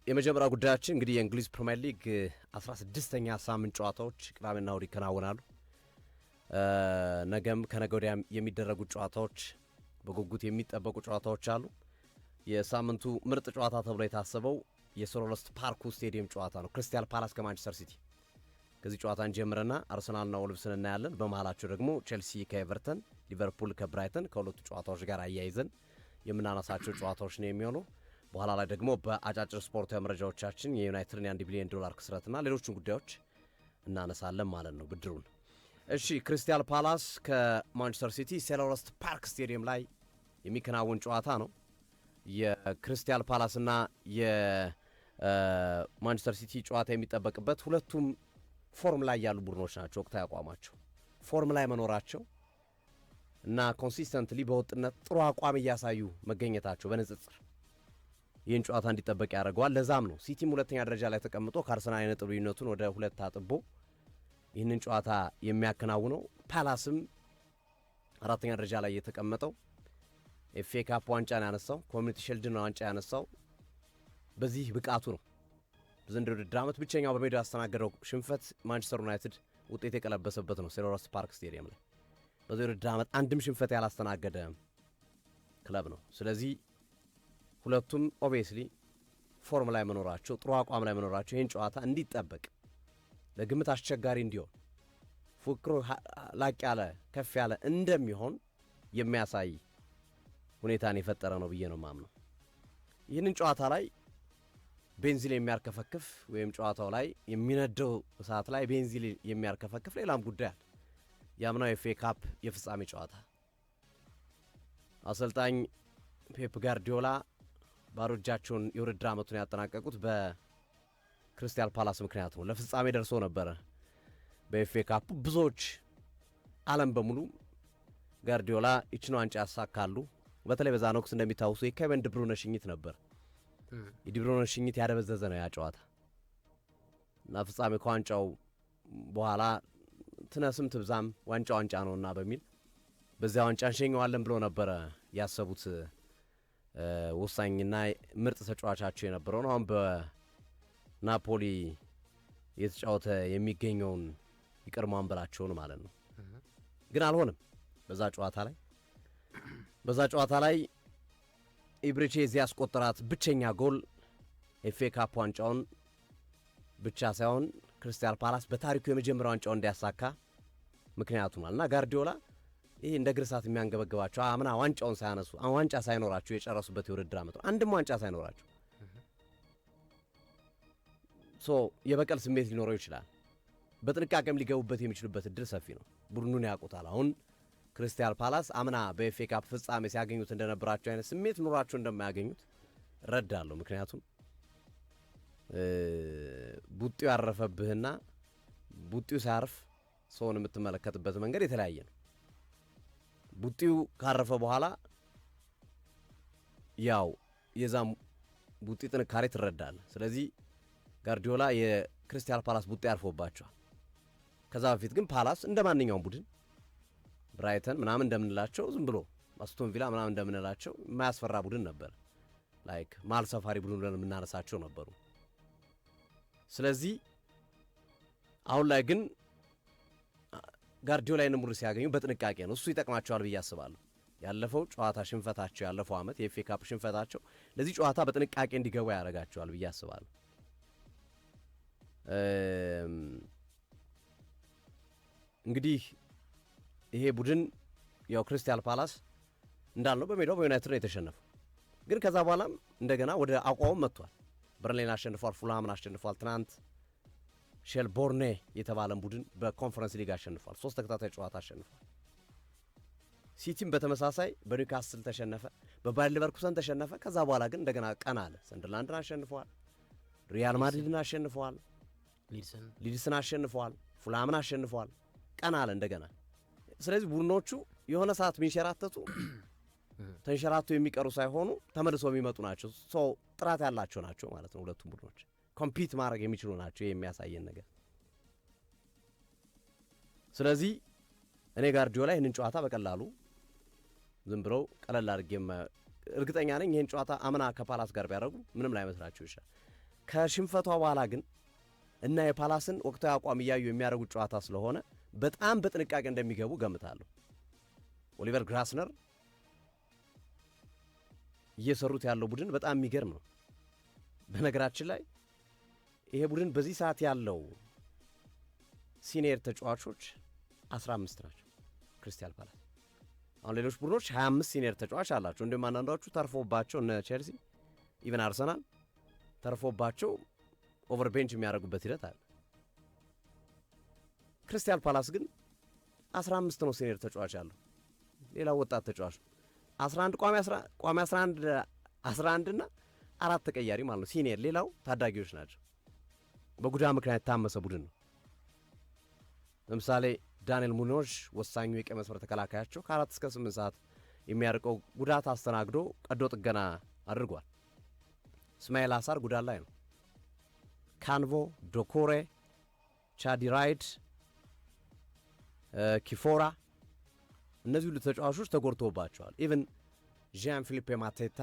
የመጀመሪያው ጉዳያችን እንግዲህ የእንግሊዝ ፕሪሚየር ሊግ 16ኛ ሳምንት ጨዋታዎች ቅዳሜና እሁድ ይከናወናሉ። ነገም ከነገ ወዲያም የሚደረጉ ጨዋታዎች በጉጉት የሚጠበቁ ጨዋታዎች አሉ። የሳምንቱ ምርጥ ጨዋታ ተብሎ የታሰበው የሴልኸርስት ፓርኩ ስቴዲየም ጨዋታ ነው። ክሪስታል ፓላስ ከማንቸስተር ሲቲ። ከዚህ ጨዋታን ጀምረና አርሰናልና ወልቭስን እናያለን። በመሃላቸው ደግሞ ቼልሲ ከኤቨርተን፣ ሊቨርፑል ከብራይተን ከሁለቱ ጨዋታዎች ጋር አያይዘን የምናነሳቸው ጨዋታዎች ነው የሚሆኑ። በኋላ ላይ ደግሞ በአጫጭር ስፖርታዊ መረጃዎቻችን የዩናይትድን $1 ቢሊዮን ክስረትና ሌሎችን ጉዳዮች እናነሳለን ማለት ነው ብድሩን። እሺ፣ ክሪስታል ፓላስ ከማንቸስተር ሲቲ ሴልኸርስት ፓርክ ስቴዲየም ላይ የሚከናወን ጨዋታ ነው። የክሪስታል ፓላስና የማንቸስተር ሲቲ ጨዋታ የሚጠበቅበት ሁለቱም ፎርም ላይ ያሉ ቡድኖች ናቸው። ወቅታዊ አቋማቸው ፎርም ላይ መኖራቸው እና ኮንሲስተንትሊ በወጥነት ጥሩ አቋም እያሳዩ መገኘታቸው በንጽጽር ይህን ጨዋታ እንዲጠበቅ ያደርገዋል። ለዛም ነው ሲቲም ሁለተኛ ደረጃ ላይ ተቀምጦ ከአርሰናል የነጥብ ልዩነቱን ወደ 2 አጥቦ ይህንን ጨዋታ የሚያከናውነው። ፓላስም አራተኛ ደረጃ ላይ የተቀመጠው ኤፍኤ ካፕ ዋንጫን ያነሳው፣ ኮሚኒቲ ሺልድን ዋንጫ ያነሳው በዚህ ብቃቱ ነው። ዘንድሮ ውድድር ዓመት ብቸኛው በሜዳው ያስተናገደው ሽንፈት ማንቸስተር ዩናይትድ ውጤት የቀለበሰበት ነው ሴልኸርስት ፓርክ ስቴዲየም ላይ። በዚህ ውድድር ዓመት አንድም ሽንፈት ያላስተናገደ ክለብ ነው። ስለዚህ ሁለቱም ኦብቪየስሊ ፎርም ላይ መኖራቸው፣ ጥሩ አቋም ላይ መኖራቸው ይህን ጨዋታ እንዲጠበቅ ለግምት አስቸጋሪ እንዲሆን ፉክክሩ ላቅ ያለ ከፍ ያለ እንደሚሆን የሚያሳይ ሁኔታን የፈጠረ ነው ብዬ ነው ማምነው። ይህንን ጨዋታ ላይ ቤንዚል የሚያርከፈክፍ ወይም ጨዋታው ላይ የሚነደው እሳት ላይ ቤንዚል የሚያርከፈክፍ ሌላም ጉዳይ አለ። የአምናው ኤፍኤ ካፕ የፍጻሜ ጨዋታ አሰልጣኝ ፔፕ ጋርዲዮላ ባዶ እጃቸውን የውድድር ዓመቱን ያጠናቀቁት በክሪስታል ፓላስ ምክንያት ነው። ለፍጻሜ ደርሶ ነበረ በኤፍኤ ካፕ። ብዙዎች ዓለም በሙሉ ጋርዲዮላ ይችን ዋንጫ ያሳካሉ። በተለይ በዛን ወቅት እንደሚታወሱ የኬቨን ድብሩነ ሽኝት ነበር። የድብሩነ ሽኝት ያደበዘዘ ነው ያ ጨዋታ እና ፍጻሜ ከዋንጫው በኋላ ትነስም ትብዛም ዋንጫ ነውና በሚል በዚያ ዋንጫ እንሸኘዋለን ብሎ ነበረ ያሰቡት ወሳኝና ምርጥ ተጫዋቻቸው የነበረው ነው። አሁን በናፖሊ የተጫወተ የሚገኘውን ይቀድሞ አንበላቸውን ማለት ነው። ግን አልሆነም። በዛ ጨዋታ ላይ ኢብሪቼዚ ያስቆጠራት ብቸኛ ጎል ኤፍኤ ካፕ ዋንጫውን ብቻ ሳይሆን ክሪስታል ፓላስ በታሪኩ የመጀመሪያ ዋንጫውን እንዲያሳካ ምክንያቱ ማለት እና ጋርዲዮላ ይህ እንደ ግርሳት የሚያንገበግባቸው አምና ዋንጫውን ሳያነሱ ዋንጫ ሳይኖራቸው የጨረሱበት የውድድር ዓመት ነው። አንድም ዋንጫ ሳይኖራቸው የበቀል ስሜት ሊኖረው ይችላል። በጥንቃቄም ሊገቡበት የሚችሉበት እድል ሰፊ ነው። ቡድኑን ያውቁታል። አሁን ክሪስታል ፓላስ አምና በኤፍኤ ካፕ ፍጻሜ ሲያገኙት እንደነበራቸው አይነት ስሜት ኑሯቸው እንደማያገኙት እረዳለሁ። ምክንያቱም ቡጢው ያረፈብህና ቡጢው ሳያርፍ ሰውን የምትመለከትበት መንገድ የተለያየ ነው። ቡጢው ካረፈ በኋላ ያው የዛም ቡጢ ጥንካሬ ትረዳለህ። ስለዚህ ጋርዲዮላ የክሪስታል ፓላስ ቡጢ ያርፎባቸዋል። ከዛ በፊት ግን ፓላስ እንደ ማንኛውም ቡድን ብራይተን ምናምን እንደምንላቸው ዝም ብሎ አስቶን ቪላ ምናምን እንደምንላቸው የማያስፈራ ቡድን ነበር። ላይክ ማል ሰፋሪ ቡድን ብለን የምናነሳቸው ነበሩ። ስለዚህ አሁን ላይ ግን ጋርዲዮላ ቡድን ሲያገኙ በጥንቃቄ ነው። እሱ ይጠቅማቸዋል ብዬ አስባለሁ። ያለፈው ጨዋታ ሽንፈታቸው፣ ያለፈው ዓመት የኤፍኤ ካፕ ሽንፈታቸው ለዚህ ጨዋታ በጥንቃቄ እንዲገቡ ያደርጋቸዋል ብዬ አስባለሁ። እንግዲህ ይሄ ቡድን ያው ክሪስታል ፓላስ እንዳልነው በሜዳው በዩናይትድ ነው የተሸነፈው። ግን ከዛ በኋላም እንደገና ወደ አቋሙም መጥቷል። በርንሌን አሸንፏል፣ ፉልሃምን አሸንፏል። ትናንት ሼልቦርኔ የተባለን ቡድን በኮንፈረንስ ሊግ አሸንፏል። 3 ተከታታይ ጨዋታ አሸንፏል። ሲቲም በተመሳሳይ በኒውካስል ተሸነፈ፣ በባየር ሊቨርኩሰን ተሸነፈ። ከዛ በኋላ ግን እንደገና ቀና አለ። ሰንደርላንድን አሸንፈዋል፣ ሪያል ማድሪድን አሸንፈዋል፣ ሊድስን አሸንፈዋል፣ ፉልሃምን አሸንፈዋል። ቀና አለ እንደገና። ስለዚህ ቡድኖቹ የሆነ ሰዓት ሚንሸራተቱ ተንሸራቱ የሚቀሩ ሳይሆኑ ተመልሰው የሚመጡ ናቸው። ጥራት ያላቸው ናቸው ማለት ነው። ሁለቱም ቡድኖች ኮምፒት ማድረግ የሚችሉ ናቸው የሚያሳየን ነገር። ስለዚህ እኔ ጋርዲዮላ ይህንን ጨዋታ በቀላሉ ዝም ብለው ቀለል አድርጌ እርግጠኛ ነኝ ይህን ጨዋታ አምና ከፓላስ ጋር ቢያደርጉ ምንም ላይመስላቸው ይችላል። ከሽንፈቷ በኋላ ግን እና የፓላስን ወቅታዊ አቋም እያዩ የሚያደርጉት ጨዋታ ስለሆነ በጣም በጥንቃቄ እንደሚገቡ ገምታለሁ። ኦሊቨር ግላስነር እየሰሩት ያለው ቡድን በጣም የሚገርም ነው። በነገራችን ላይ ይሄ ቡድን በዚህ ሰዓት ያለው ሲኒየር ተጫዋቾች 15 ናቸው። ክሪስታል ፓላስ አሁን ሌሎች ቡድኖች 25 ሲኒየር ተጫዋች አላቸው። እንደውም አንዳንዶቹ ተርፎባቸው እነ ቼልሲ ኢቨን አርሰናል ተርፎባቸው ኦቨር ቤንች የሚያደርጉበት ሂደት አለ። ክሪስታል ፓላስ ግን 15 ነው ሲኒየር ተጫዋች ያለው። ሌላው ወጣት ተጫዋች 11 ቋሚ 11 እና 4 ተቀያሪ ማለት ነው ሲኒየር። ሌላው ታዳጊዎች ናቸው። በጉዳት ምክንያት የታመሰ ቡድን ነው። ለምሳሌ ዳንኤል ሙኖዝ ወሳኙ የቀኝ መስመር ተከላካያቸው ከ4 እስከ 8 ሰዓት የሚያርቀው ጉዳት አስተናግዶ ቀዶ ጥገና አድርጓል። እስማኤል አሳር ጉዳት ላይ ነው። ካንቮ፣ ዶኮሬ፣ ቻዲ ራይድ፣ ኪፎራ እነዚህ ሁሉ ተጫዋቾች ተጎድተውባቸዋል። ኢቨን ዣን ፊሊፔ ማቴታ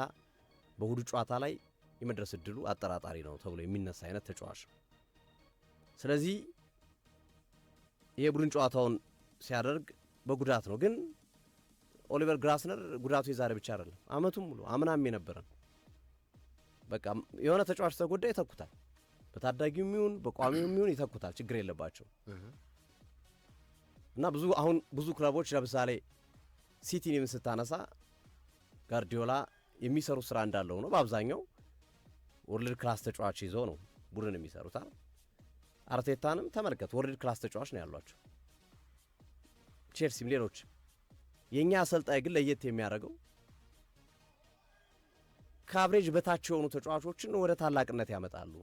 በእሁዱ ጨዋታ ላይ የመድረስ እድሉ አጠራጣሪ ነው ተብሎ የሚነሳ አይነት ተጫዋች ነው። ስለዚህ ይሄ ቡድን ጨዋታውን ሲያደርግ በጉዳት ነው። ግን ኦሊቨር ግላስነር ጉዳቱ የዛሬ ብቻ አይደለም፣ አመቱም ሙሉ አምናም የነበረ ነው። በቃ የሆነ ተጫዋች ተጎዳ ይተኩታል። በታዳጊውም ይሁን በቋሚውም ይሁን ይተኩታል። ችግር የለባቸው እና ብዙ ክለቦች ለምሳሌ ሲቲን ስታነሳ ጋርዲዮላ የሚሰሩ ስራ እንዳለው ነው። በአብዛኛው ወርልድ ክላስ ተጫዋች ይዘው ነው ቡድን የሚሰሩት። አርቴታንም ተመልከት፣ ወርልድ ክላስ ተጫዋች ነው ያሏቸው። ቼልሲም ሌሎች። የእኛ አሰልጣኝ ግን ለየት የሚያደርገው ከአብሬጅ በታች የሆኑ ተጫዋቾችን ወደ ታላቅነት ያመጣሉ።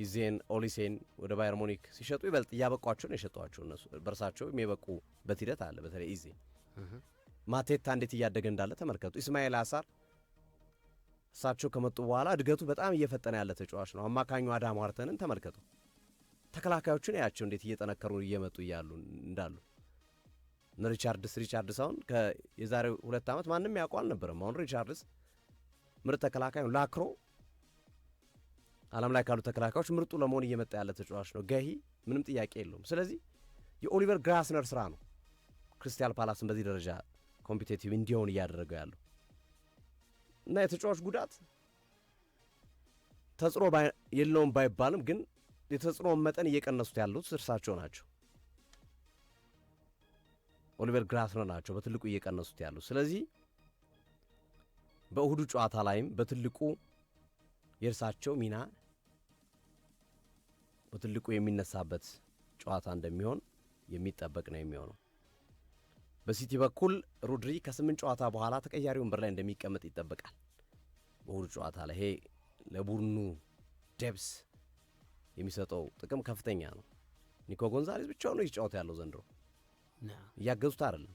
ኢዜን ኦሊሴን ወደ ባየር ሙኒክ ሲሸጡ ይበልጥ እያበቋቸው ነው የሸጧቸው። እነሱ በርሳቸው የሚበቁበት ሂደት አለ። በተለይ ኢዜ ማቴታ እንዴት እያደገ እንዳለ ተመልከቱ። ኢስማኤል አሳር እሳቸው ከመጡ በኋላ እድገቱ በጣም እየፈጠነ ያለ ተጫዋች ነው። አማካኙ አዳም ዋርተንን ተመልከቱ። ተከላካዮቹን ያቸው እንዴት እየጠነከሩ እየመጡ እንዳሉ ሪቻርድስ አሁን የዛሬ 2 ዓመት ማንም ያውቀው አልነበረም። አሁን ሪቻርድስ ምርጥ ተከላካይ ነው። ላክሮ ዓለም ላይ ካሉ ተከላካዮች ምርጡ ለመሆን እየመጣ ያለ ተጫዋች ነው። ገሂ ምንም ጥያቄ የለውም። ስለዚህ የኦሊቨር ግላስነር ስራ ነው ክሪስታል ፓላስን በዚህ ደረጃ ኮምፒቲቲቭ እንዲሆን እያደረገው ያለው እና የተጫዋች ጉዳት ተጽዕኖ የለውም ባይባልም ግን የተጽዕኖውን መጠን እየቀነሱት ያሉት እርሳቸው ናቸው። ኦሊቨር ግላስነር ናቸው በትልቁ እየቀነሱት ያሉት። ስለዚህ በእሁዱ ጨዋታ ላይም በትልቁ የእርሳቸው ሚና በትልቁ የሚነሳበት ጨዋታ እንደሚሆን የሚጠበቅ ነው የሚሆነው። በሲቲ በኩል ሮድሪ ከ8 ጨዋታ በኋላ ተቀያሪ ወንበር ላይ እንደሚቀመጥ ይጠበቃል። በእሁዱ ጨዋታ ላይ ይሄ ለቡድኑ ዴፕስ የሚሰጠው ጥቅም ከፍተኛ ነው። ኒኮ ጎንዛሌዝ ብቻውን ነው ይጫወት ያለው ዘንድሮ እያገዙት አይደለም።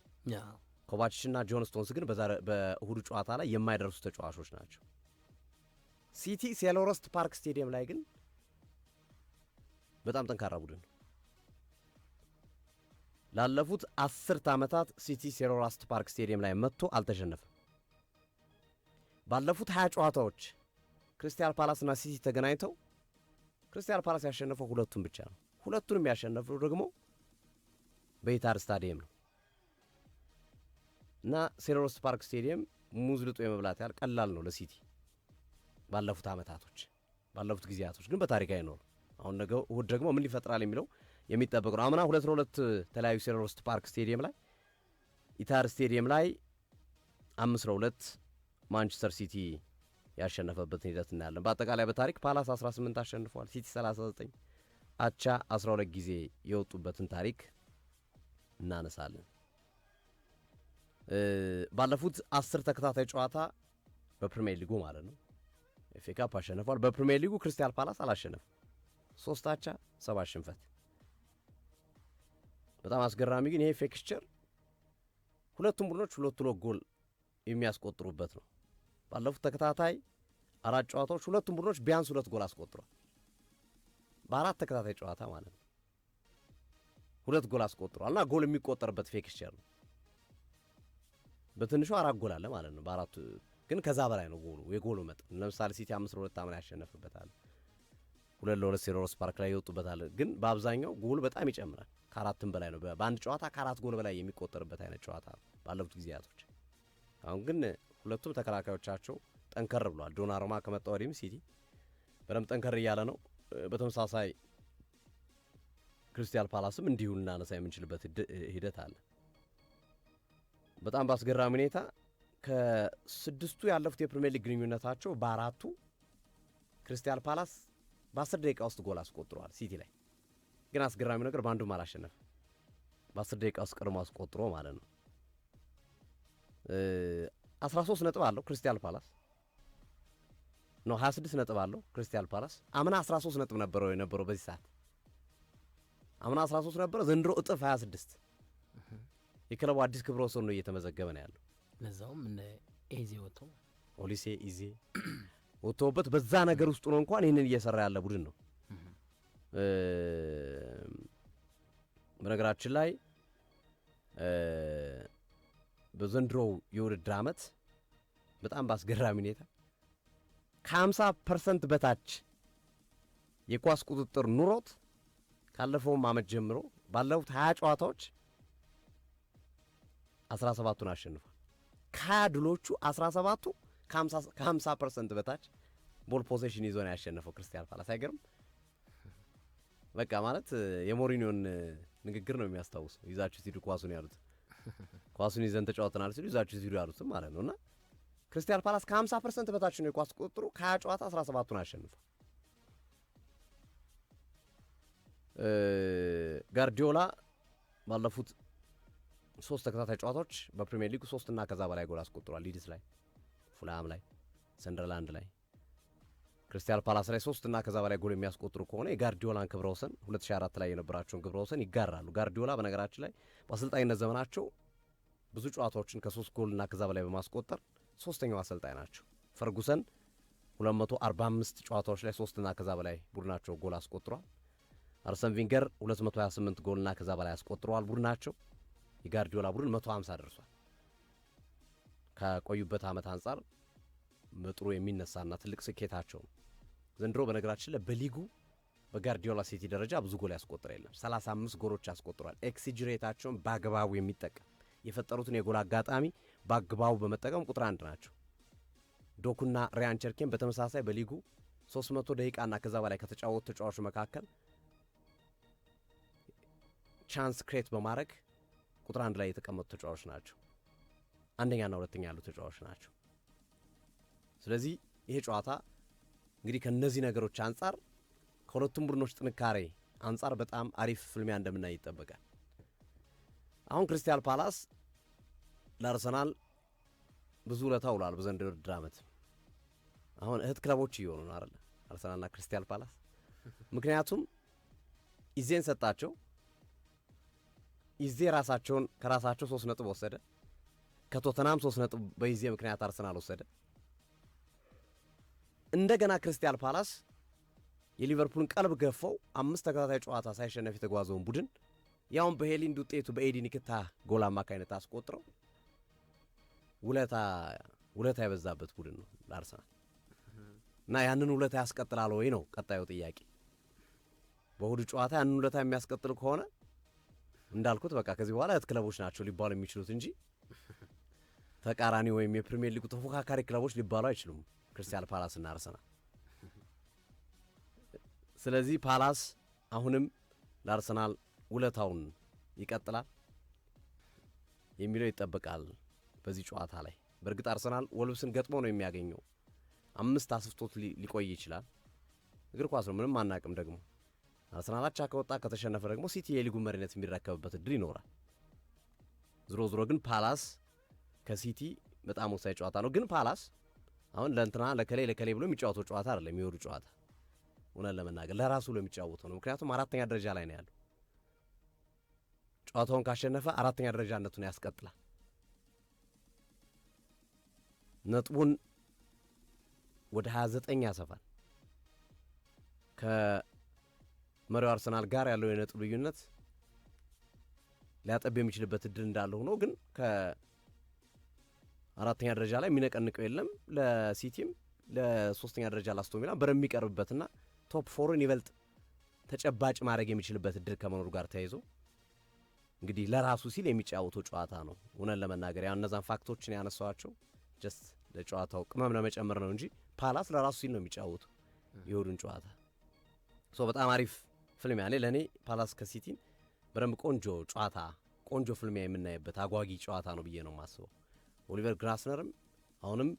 ኮቫችና ጆን ስቶንስ ግን በእሁዱ ጨዋታ ላይ የማይደርሱ ተጫዋቾች ናቸው። ሲቲ ሴልኸርስት ፓርክ ስቴዲየም ላይ ግን በጣም ጠንካራ ቡድን ነው። ላለፉት 10 ዓመታት ሲቲ ሴልኸርስት ፓርክ ስቴዲየም ላይ መጥቶ አልተሸነፈም። ባለፉት 20 ጨዋታዎች ክሪስታል ፓላስና ሲቲ ተገናኝተው ክሪስታል ፓላስ ያሸነፈው 2ቱን ብቻ ነው። 2ቱንም ያሸነፈው ደግሞ በኢታድ ስታዲየም ነው እና ሴልኸርስት ፓርክ ስቴዲየም ሙዝ ልጦ የመብላት ያህል ቀላል ነው ለሲቲ ባለፉት ዓመታቶች ባለፉት ጊዜያቶች ግን በታሪክ አይኖር። አሁን ነገ እሁድ ደግሞ ምን ሊፈጥራል የሚለው የሚጠበቅ ነው። አምና 2-2 ተለያዩ ሴልኸርስት ፓርክ ስቴዲየም ላይ ኢታድ ስቴዲየም ላይ 5-2 ማንቸስተር ሲቲ ያሸነፈበትን ሂደት እናያለን። በአጠቃላይ በታሪክ ፓላስ 18 አሸንፏል፣ ሲቲ 39 አቻ 12 ጊዜ የወጡበትን ታሪክ እናነሳለን። ባለፉት 10 ተከታታይ ጨዋታ በፕሪሚየር ሊጉ ማለት ነው ኤፍ ኤ ካፕ አሸንፏል። በፕሪሚየር ሊጉ ክሪስታል ፓላስ አላሸነፈም። 3 አቻ 7 ሽንፈት። በጣም አስገራሚ ግን ይሄ ፊክስቸር ሁለቱም ቡድኖች 2 ጎል የሚያስቆጥሩበት ነው። ባለፉት ተከታታይ 4 ጨዋታዎች ሁለቱም ቡድኖች ቢያንስ 2 ጎል አስቆጥሯል። በ4 ተከታታይ ጨዋታ ማለት ነው 2 ጎል አስቆጥሯልና ጎል የሚቆጠርበት ፊክስቸር ነው። በትንሹ 4 ጎል አለ ማለት ነው በአራቱ ግን ከዛ በላይ ነው የጎሉ መጠን። ለምሳሌ ሲቲ 5-2 አምና ያሸነፈበታል 2-2 ሴሮስ ፓርክ ላይ ይወጡበታል። ግን በአብዛኛው ጎል በጣም ይጨምራል ከአራትም በላይ ነው። በአንድ ጨዋታ ከ4 ጎል በላይ የሚቆጠርበት አይነት ጨዋታ ባለፉት ጊዜያቶች። አሁን ግን ሁለቱም ተከላካዮቻቸው ጠንከር ብሏል። ዶናሩማ ከመጣ ወዲህም ሲቲ በደንብ ጠንከር እያለ ነው። በተመሳሳይ ክሪስታል ፓላስም እንዲሁ ልናነሳ የምንችልበት ሂደት አለ። በጣም በአስገራሚ ሁኔታ ከ6ቱ ያለፉት የፕሪሚየር ሊግ ግንኙነታቸው በ4ቱ ክሪስታል ፓላስ በ10 ደቂቃ ውስጥ ጎል አስቆጥሯል። ሲቲ ላይ ግን አስገራሚው ነገር በአንዱም አላሸነፈ። በ10 ደቂቃ ውስጥ ቀድሞ አስቆጥሮ ማለት ነው። 13 ነጥብ አለው ክሪስታል ፓላስ ነው 26 ነጥብ አለው ክሪስታል ፓላስ። አምና 13 ነጥብ የነበረው በዚህ ሰዓት አምና 13 ነበረ፣ ዘንድሮ እጥፍ 26። የክለቡ አዲስ ክብረ ወሰን ነው እየተመዘገበ ነው ያለው። ለዛውም እንደ ኤዜ ወጥቶ ኦሊሴ ኢዜ ወጥቶበት በዛ ነገር ውስጥ ነው እንኳን ይህንን እየሰራ ያለ ቡድን ነው። በነገራችን ላይ በዘንድሮው የውድድር ዓመት በጣም በአስገራሚ ሁኔታ ከ50% በታች የኳስ ቁጥጥር ኑሮት ካለፈውም ዓመት ጀምሮ ባለፉት 20 ጨዋታዎች 17ቱን አሸንፏል። ከ20 ድሎቹ 17ቱ ከ50% በታች ቦል ፖሴሽን ይዞ ነው ያሸነፈው ክሪስታል ፓላስ። አይገርም? በቃ ማለት የሞሪኒዮን ንግግር ነው የሚያስታውሰው። ይዛችሁ ሲዱ ኳሱን ያሉት ኳሱን ይዘን ተጫወተናል ሲሉ ይዛችሁ ሲዱ ያሉትም ማለት ነውና ክሪስታል ፓላስ ከ50% በታች ነው የኳስ ቁጥጥሩ። ከ20 ጨዋታ 17ቱን አሸንፏል። ጋርዲዮላ ባለፉት 3 ተከታታይ ጨዋታዎች በፕሪሚየር ሊግ 3 እና ከዛ በላይ ጎል አስቆጥሯል። ሊድስ ላይ፣ ፉልሃም ላይ፣ ሰንደርላንድ ላይ፣ ክሪስታል ፓላስ ላይ 3 እና ከዛ በላይ ጎል የሚያስቆጥሩ ከሆነ የጋርዲዮላን ክብረ ወሰን 2004 ላይ የነበራቸውን ክብረ ወሰን ይጋራሉ። ጋርዲዮላ በነገራችን ላይ በአሰልጣኝነት ዘመናቸው ብዙ ጨዋታዎችን ከ3 ጎል እና ከዛ በላይ በማስቆጠር 3ኛው አሰልጣኝ ናቸው። ፈርጉሰን 245 ጨዋታዎች ላይ 3 እና ከዛ በላይ ቡድናቸው ጎል አስቆጥሯል። አርሰን ቪንገር 228 ጎልና ከዛ በላይ አስቆጥረዋል ቡድናቸው። የጋርዲዮላ ቡድን 150 ደርሷል። ከቆዩበት ዓመት አንጻር በጥሩ የሚነሳና ትልቅ ስኬታቸው ነው። ዘንድሮ በነገራችን ላይ በሊጉ በጋርዲዮላ ሲቲ ደረጃ ብዙ ጎል ያስቆጥረ የለም። 35 ጎሎች ያስቆጥሯል። ኤክስጂ ሬታቸውን በአግባቡ የሚጠቀም የፈጠሩትን የጎል አጋጣሚ በአግባቡ በመጠቀም ቁጥር 1 ናቸው። ዶኩና ሪያን ቸርኬን በተመሳሳይ በሊጉ 300 ደቂቃና ከዛ በላይ ከተጫወቱ ተጫዋቾች መካከል ቻንስ ክሬት በማድረግ ቁጥር 1 ላይ የተቀመጡ ተጫዋቾች ናቸው። አንደኛና ሁለተኛ ያሉ ተጫዋቾች ናቸው። ስለዚህ ይሄ ጨዋታ እንግዲህ ከነዚህ ነገሮች አንጻር ከሁለቱም ቡድኖች ጥንካሬ አንጻር በጣም አሪፍ ፍልሚያ እንደምናይ ይጠበቃል። አሁን ክሪስታል ፓላስ ለአርሰናል ብዙ ውለታ ውሏል በዘንድሮው ውድድር ዓመት። አሁን እህት ክለቦች እየሆኑ ነው አይደል አርሰናልና ክሪስታል ፓላስ። ምክንያቱም ኢዜን ሰጣቸው። ኢዜ ከራሳቸው 3 ነጥብ ወሰደ። ከቶተናም 3 ነጥብ በኢዜ ምክንያት አርሰናል ወሰደ። እንደገና ክሪስታል ፓላስ የሊቨርፑልን ቀልብ ገፈው 5 ተከታታይ ጨዋታ ሳይሸነፍ የተጓዘውን ቡድን ያውን በሄሊንድ ውጤቱ በኤዲ ንክታ ጎል አማካይነት አስቆጥረው ውለታ የበዛበት ቡድን ነው ለአርሰናል እና ያንን ውለታ ያስቀጥላል ወይ ነው ቀጣዩ ጥያቄ። በእሁዱ ጨዋታ ያንን ውለታ የሚያስቀጥል ከሆነ እንዳልኩት በቃ ከዚህ በኋላ እህት ክለቦች ናቸው ሊባሉ የሚችሉት እንጂ ተቃራኒ ወይም የፕሪሚየር ሊጉ ተፎካካሪ ክለቦች ሊባሉ አይችሉም ክሪስታል ፓላስ እና አርሰናል። ስለዚህ ፓላስ አሁንም ለአርሰናል ውለታውን ይቀጥላል የሚለው ይጠበቃል በዚህ ጨዋታ ላይ። በእርግጥ አርሰናል ወልብስን ገጥሞ ነው የሚያገኘው። 5 አስፍቶት ሊቆይ ይችላል። እግር ኳስ ነው፣ ምንም አናቅም። ደግሞ አርሰናል አቻ ከወጣ ከተሸነፈ ደግሞ ሲቲ የሊጉ መሪነት የሚረከብበት እድል ይኖራል። ዝሮ ግን ፓላስ ከሲቲ በጣም ወሳኝ ጨዋታ ነው። ግን ፓላስ አሁን ለእንትና ለከሌ ብሎ የሚጫወተው ጨዋታ አይደለም። የሚወዱ ጨዋታ እውነት ለመናገር ለራሱ ብሎ የሚጫወተው ነው። ምክንያቱም 4ኛ ደረጃ ላይ ነው ያለው። ጨዋታውን ካሸነፈ 4ኛ ደረጃነቱን ያስቀጥላል። ነጥቡን ወደ 29 ያሰፋል። ከመሪው አርሰናል ጋር ያለው የነጥብ ልዩነት ሊያጠብ የሚችልበት እድል እንዳለ ሆኖ ግን አራተኛ ደረጃ ላይ የሚነቀንቀው የለም። ለሲቲም ለሶስተኛ ደረጃ ለአስቶን ቪላ በሚቀርብበትና ቶፕ ፎርን ይበልጥ ተጨባጭ ማድረግ የሚችልበት እድል ከመኖሩ ጋር ተያይዞ እንግዲህ ለራሱ ሲል የሚጫወተው ጨዋታ ነው። እውነን ለመናገር ያው እነዛን ፋክቶችን ያነሳዋቸው ጀስት ለጨዋታው ቅመም ለመጨመር ነው እንጂ ፓላስ ለራሱ ሲል ነው የሚጫወቱ የሁሉን ጨዋታ። በጣም አሪፍ ፍልሚያ ለእኔ ፓላስ ከሲቲን በደንብ ቆንጆ ጨዋታ ቆንጆ ፍልሚያ የምናይበት አጓጊ ጨዋታ ነው ብዬ ነው የማስበው። ኦሊቨር ግላስነርም አሁንም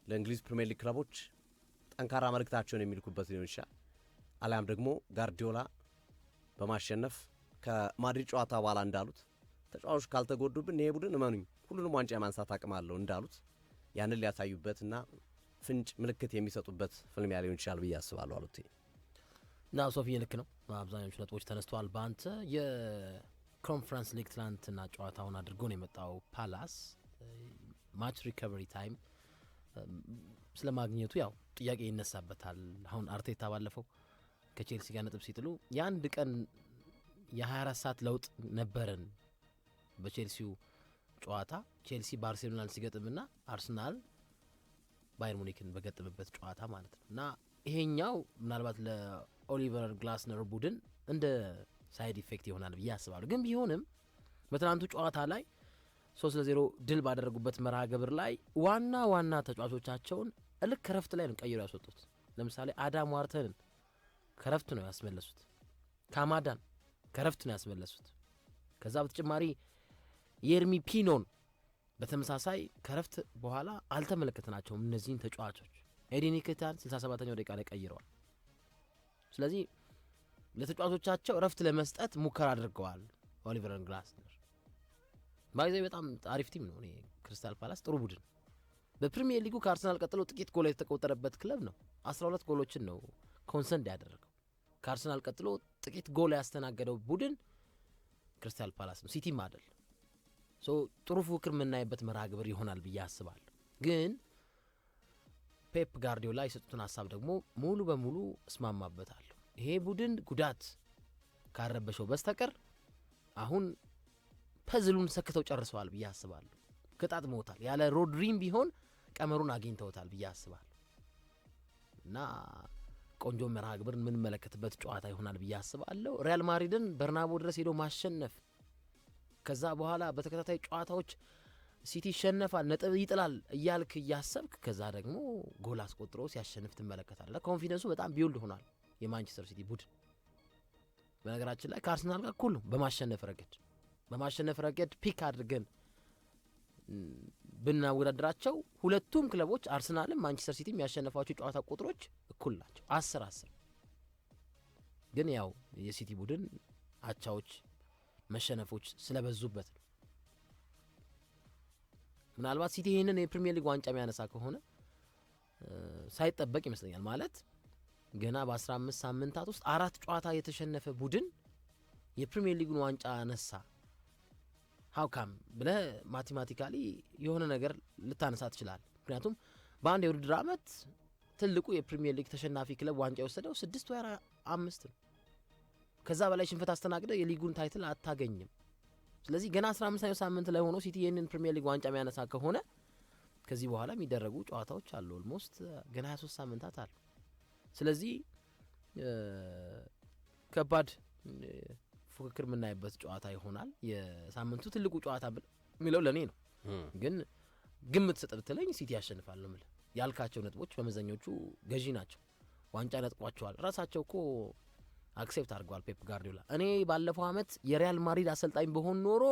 ለእንግሊዝ ፕሪሚየር ሊግ ክለቦች ጠንካራ መልእክታቸውን የሚልኩበት ሊሆን ይችላል። አሊያም ደግሞ ጋርዲዮላ በማሸነፍ ከማድሪድ ጨዋታ በኋላ እንዳሉት ተጫዋቾች ካልተጎዱብን ይሄ ቡድን እመኑኝ ሁሉንም ዋንጫ የማንሳት አቅም አለው እንዳሉት ያንን ሊያሳዩበትና ፍንጭ ምልክት የሚሰጡበት ፍልሚያ ሊሆን ይችላል ብዬ አስባለሁ። አሉት እና ሶፊ ልክ ነው። አብዛኞቹ ነጥቦች ተነስተዋል። በአንተ የኮንፈረንስ ሊግ ትናንትና ጨዋታውን አድርጎ ነው የመጣው ፓላስ ማች ሪከቨሪ ታይም ስለማግኘቱ ያው ጥያቄ ይነሳበታል። አሁን አርቴታ ባለፈው ከቼልሲ ጋር ነጥብ ሲጥሉ የአንድ ቀን የ24 ሰዓት ለውጥ ነበረን በቼልሲው ጨዋታ ቼልሲ ባርሴሎናን ሲገጥምና አርሰናል ባየር ሙኒክን በገጠመበት ጨዋታ ማለት ነው። እና ይሄኛው ምናልባት ለኦሊቨር ግላስነር ቡድን እንደ ሳይድ ኢፌክት ይሆናል ብዬ አስባለሁ። ግን ቢሆንም በትናንቱ ጨዋታ ላይ 3-0 ድል ባደረጉበት መርሃ ግብር ላይ ዋና ዋና ተጫዋቾቻቸውን ልክ ከረፍት ላይ ነው ቀይሮ ያስወጡት። ለምሳሌ አዳም ዋርተንን ከረፍት ነው ያስመለሱት። ካማዳን ከረፍት ነው ያስመለሱት። ከዛ በተጨማሪ የኤርሚ ፒኖን በተመሳሳይ ከረፍት በኋላ አልተመለከትናቸውም። እነዚህን ተጫዋቾች ኤዲን ኒኬታን 67ኛው ደቂቃ ላይ ቀይረዋል። ስለዚህ ለተጫዋቾቻቸው ረፍት ለመስጠት ሙከራ አድርገዋል። ኦሊቨር ግላስነር ባይዘይ በጣም አሪፍ ቲም ነው። ክሪስታል ፓላስ ጥሩ ቡድን በፕሪሚየር ሊጉ ከአርሰናል ቀጥሎ ጥቂት ጎል የተቆጠረበት ክለብ ነው። 12 ጎሎችን ነው ኮንሰንድ ያደረገው። ከአርሰናል ቀጥሎ ጥቂት ጎል ያስተናገደው ቡድን ክሪስታል ፓላስ ነው፣ ሲቲም አይደል። ጥሩ ፉክክር የምናይበት መርሃ ግብር ይሆናል ብዬ አስባለሁ። ግን ፔፕ ጋርዲዮላ የሰጡትን ሀሳብ ደግሞ ሙሉ በሙሉ እስማማበታለሁ። ይሄ ቡድን ጉዳት ካረበሸው በስተቀር አሁን ፐዝሉን ሰክተው ጨርሰዋል ብዬ አስባለሁ። ገጣጥመውታል። ያለ ሮድሪም ቢሆን ቀመሩን አግኝተውታል ብዬ አስባለሁ እና ቆንጆ መርሃ ግብር የምንመለከትበት ጨዋታ ይሆናል ብዬ አስባለሁ። ሪያል ማድሪድን በርናቦ ድረስ ሄዶ ማሸነፍ፣ ከዛ በኋላ በተከታታይ ጨዋታዎች ሲቲ ይሸነፋል፣ ነጥብ ይጥላል እያልክ እያሰብክ ከዛ ደግሞ ጎል አስቆጥሮ ሲያሸንፍ ትመለከታለህ። ኮንፊደንሱ በጣም ቢውልድ ሆኗል የማንቸስተር ሲቲ ቡድን። በነገራችን ላይ ከአርሰናል ጋር እኩል ነው በማሸነፍ ረገድ ፒክ አድርገን ብናወዳደራቸው ሁለቱም ክለቦች አርሰናልም ማንቸስተር ሲቲ የሚያሸነፏቸው ጨዋታ ቁጥሮች እኩል ናቸው፣ 10-10። ግን ያው የሲቲ ቡድን አቻዎች መሸነፎች ስለበዙበት ነው። ምናልባት ሲቲ ይህንን የፕሪሚየር ሊግ ዋንጫ የሚያነሳ ከሆነ ሳይጠበቅ ይመስለኛል። ማለት ገና በ15 ሳምንታት ውስጥ 4 ጨዋታ የተሸነፈ ቡድን የፕሪሚየር ሊጉን ዋንጫ አነሳ ሀውካም ብለህ ማቴማቲካሊ የሆነ ነገር ልታነሳ ትችላል። ምክንያቱም በአንድ የውድድር ዓመት ትልቁ የፕሪሚየር ሊግ ተሸናፊ ክለብ ዋንጫ የወሰደው 6 ወይ 5 ነው። ከዛ በላይ ሽንፈት አስተናግደ የሊጉን ታይትል አታገኝም። ስለዚህ ገና 15ኛው ሳምንት ላይ ሆኖ ሲቲ ይህንን ፕሪሚየር ሊግ ዋንጫ የሚያነሳ ከሆነ ከዚህ በኋላ የሚደረጉ ጨዋታዎች አሉ። ኦልሞስት ገና 23 ሳምንታት አሉ። ስለዚህ ከባድ ፉክክር የምናይበት ጨዋታ ይሆናል። የሳምንቱ ትልቁ ጨዋታ የሚለው ለእኔ ነው። ግን ግምት ሰጥ ብትለኝ ሲቲ ያሸንፋል ነው የምልህ። ያልካቸው ነጥቦች በመዘኞቹ ገዢ ናቸው። ዋንጫ ነጥቋቸዋል። ራሳቸው እኮ አክሴፕት አድርገዋል ፔፕ ጋርዲዮላ። እኔ ባለፈው ዓመት የሪያል ማድሪድ አሰልጣኝ በሆን ኖሮ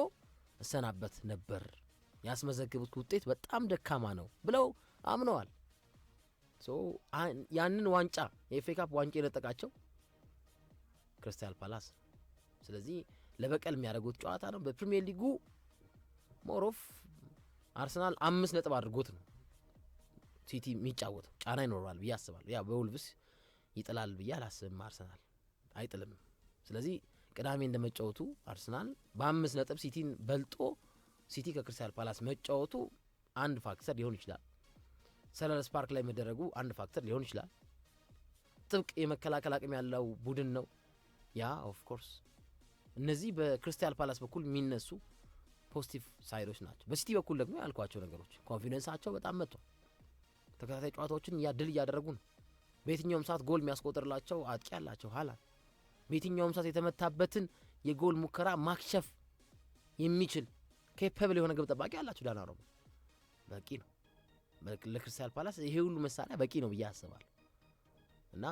እሰናበት ነበር፣ ያስመዘግቡት ውጤት በጣም ደካማ ነው ብለው አምነዋል። ያንን ዋንጫ የኤፍኤ ካፕ ዋንጫ የነጠቃቸው ክሪስታል ፓላስ። ስለዚህ ለበቀል የሚያደርጉት ጨዋታ ነው። በፕሪሚየር ሊጉ ሞሮፍ አርሰናል 5 ነጥብ አድርጎት ነው ሲቲ የሚጫወተው። ጫና ይኖረዋል ብዬ አስባለሁ። ያ በውልቭስ ይጥላል ብዬ አላስብም። አርሰናል አይጥልም። ስለዚህ ቅዳሜ እንደመጫወቱ አርሰናል በ5 ነጥብ ሲቲን በልጦ ሲቲ ከክሪስታል ፓላስ መጫወቱ አንድ ፋክተር ሊሆን ይችላል። ሰለርስ ፓርክ ላይ መደረጉ አንድ ፋክተር ሊሆን ይችላል። ጥብቅ የመከላከል አቅም ያለው ቡድን ነው ያ ኦፍ ኮርስ። እነዚህ በክሪስታል ፓላስ በኩል የሚነሱ ፖዚቲቭ ሳይዶች ናቸው። በሲቲ በኩል ደግሞ ያልኳቸው ነገሮች ኮንፊደንሳቸው በጣም መጥቷል። ተከታታይ ጨዋታዎችን ድል እያደረጉ ነው። በየትኛውም ሰዓት ጎል የሚያስቆጥርላቸው አጥቂ ያላቸው ሃላንድ በየትኛውም ሰዓት የተመታበትን የጎል ሙከራ ማክሸፍ የሚችል ኬፐብል የሆነ ግብ ጠባቂ ያላቸው ዳናሩማ በቂ ነው። ለክሪስታል ፓላስ ይሄ ሁሉ መሳሪያ በቂ ነው ብዬ አስባለሁ። እና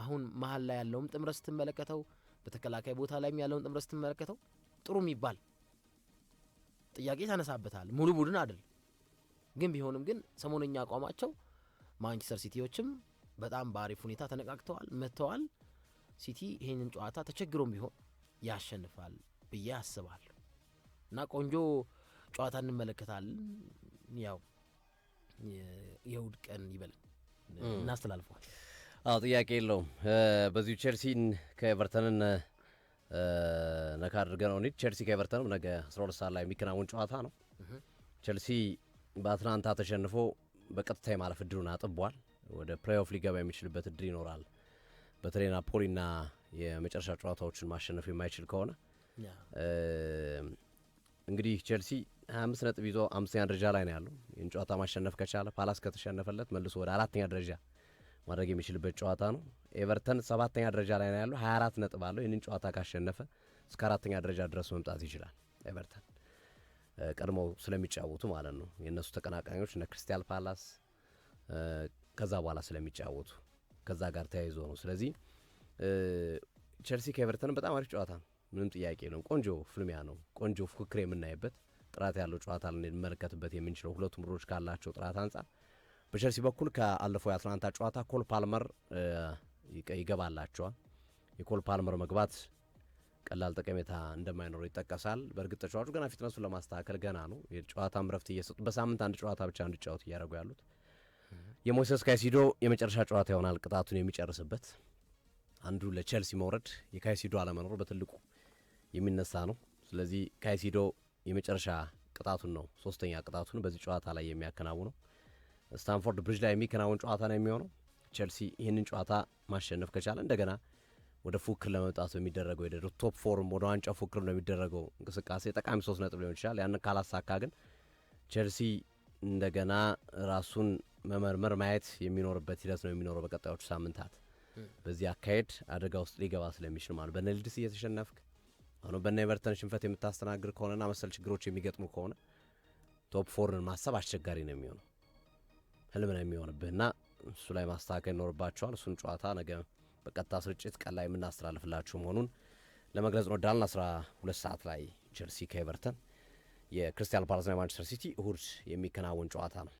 አሁን መሀል ላይ ያለውም ጥምረት ስትመለከተው፣ በተከላካይ ቦታ ላይም ያለውን ጥምረት ስትመለከተው ጥሩ የሚባል ጥያቄ ታነሳበታል። ሙሉ ቡድን አይደል ግን ቢሆንም ግን ሰሞነኛ አቋማቸው ማንቸስተር ሲቲዎችም በጣም በአሪፍ ሁኔታ ተነቃቅተዋል፣ መጥተዋል። ሲቲ ይሄንን ጨዋታ ተቸግሮም ቢሆን ያሸንፋል ብዬ አስባለሁ። እና ቆንጆ ጨዋታ እንመለከታለን። ያው የእሁድ ቀን ይበልን እናስተላልፈዋል። አዎ ጥያቄ የለውም። በዚሁ ቼልሲን ከኤቨርተንን ነካ አድርገን ነው እንሂድ። ቼልሲ ከኤቨርተንም ነገ 12 ሰዓት ላይ የሚከናወን ጨዋታ ነው። ቼልሲ በአትላንታ ተሸንፎ በቀጥታ የማለፍ እድሉን አጥቧል። ወደ ፕሌይኦፍ ሊገባ የሚችልበት እድል ይኖራል። በተለይ ናፖሊና የመጨረሻ ጨዋታዎችን ማሸነፍ የማይችል ከሆነ እንግዲህ ቼልሲ 25 ነጥብ ይዞ 5ኛ ደረጃ ላይ ነው ያለው። ይህን ጨዋታ ማሸነፍ ከቻለ ፓላስ ከተሸነፈለት መልሶ ወደ 4ኛ ደረጃ ማድረግ የሚችልበት ጨዋታ ነው። ኤቨርተን 7ኛ ደረጃ ላይ ነው ያለው፣ 24 ነጥብ አለው። ይህንን ጨዋታ ካሸነፈ እስከ 4ኛ ደረጃ ድረስ መምጣት ይችላል። ኤቨርተን ቀድሞው ስለሚጫወቱ ማለት ነው የእነሱ ተቀናቃኞች እነ ክሪስታል ፓላስ ከዛ በኋላ ስለሚጫወቱ ከዛ ጋር ተያይዞ ነው። ስለዚህ ቼልሲ ከኤቨርተን በጣም አሪፍ ጨዋታ ነው፣ ምንም ጥያቄ የለውም። ቆንጆ ፍልሚያ ነው፣ ቆንጆ ፉክክር የምናይበት ጥራት ያለው ጨዋታ ልንመለከትበት የምንችለው ሁለቱም ቡድኖች ካላቸው ጥራት አንጻር። በቼልሲ በኩል ከአለፈው የአትላንታ ጨዋታ ኮል ፓልመር ይገባላቸዋል። የኮል ፓልመር መግባት ቀላል ጠቀሜታ እንደማይኖረው ይጠቀሳል። በእርግጥ ተጫዋቹ ገና ፊትነሱን ለማስተካከል ገና ነው። የጨዋታም ረፍት እየሰጡ በሳምንት አንድ ጨዋታ ብቻ እንዲጫወት እያደረጉ ያሉት። የሞይሰስ ካይሲዶ የመጨረሻ ጨዋታ ይሆናል ቅጣቱን የሚጨርስበት። አንዱ ለቼልሲ መውረድ የካይሲዶ አለመኖር በትልቁ የሚነሳ ነው። ስለዚህ ካይሲዶ የመጨረሻ ቅጣቱን ነው፣ 3ኛ ቅጣቱን በዚህ ጨዋታ ላይ የሚያከናውነው። ስታንፎርድ ብሪጅ ላይ የሚከናወን ጨዋታ ነው የሚሆነው። ቼልሲ ይህንን ጨዋታ ማሸነፍ ከቻለ እንደገና ወደ ፉክክር ለመምጣት በሚደረገው ወደ ቶፕ ፎርም ወደ ዋንጫ ፉክክር ነው የሚደረገው እንቅስቃሴ ጠቃሚ 3 ነጥብ ሊሆን ይችላል። ያንን ካላሳካ ግን ቼልሲ እንደገና ራሱን መመርመር ማየት የሚኖርበት ሂደት ነው የሚኖረው በቀጣዮቹ ሳምንታት። በዚህ አካሄድ አደጋ ውስጥ ሊገባ ስለሚችል ማለት በነ ሊድስ እየተሸነፍክ አሁን በነ ኤቨርተን ሽንፈት የምታስተናግድ ከሆነና መሰል ችግሮች የሚገጥሙ ከሆነ ቶፕ ፎርን ማሰብ አስቸጋሪ ነው የሚሆነው፣ ህልም ነው የሚሆንብህና እሱ ላይ ማስተካከል ይኖርባቸዋል። እሱን ጨዋታ ነገ በቀጥታ ስርጭት ቀን ላይ የምናስተላልፍላችሁ መሆኑን ለመግለጽ ነው። ዳልን 12 ሰዓት ላይ ቼልሲ ከኤቨርተን፣ የክሪስታል ፓላስና የማንቸስተር ሲቲ እሁድ የሚከናወን ጨዋታ ነው።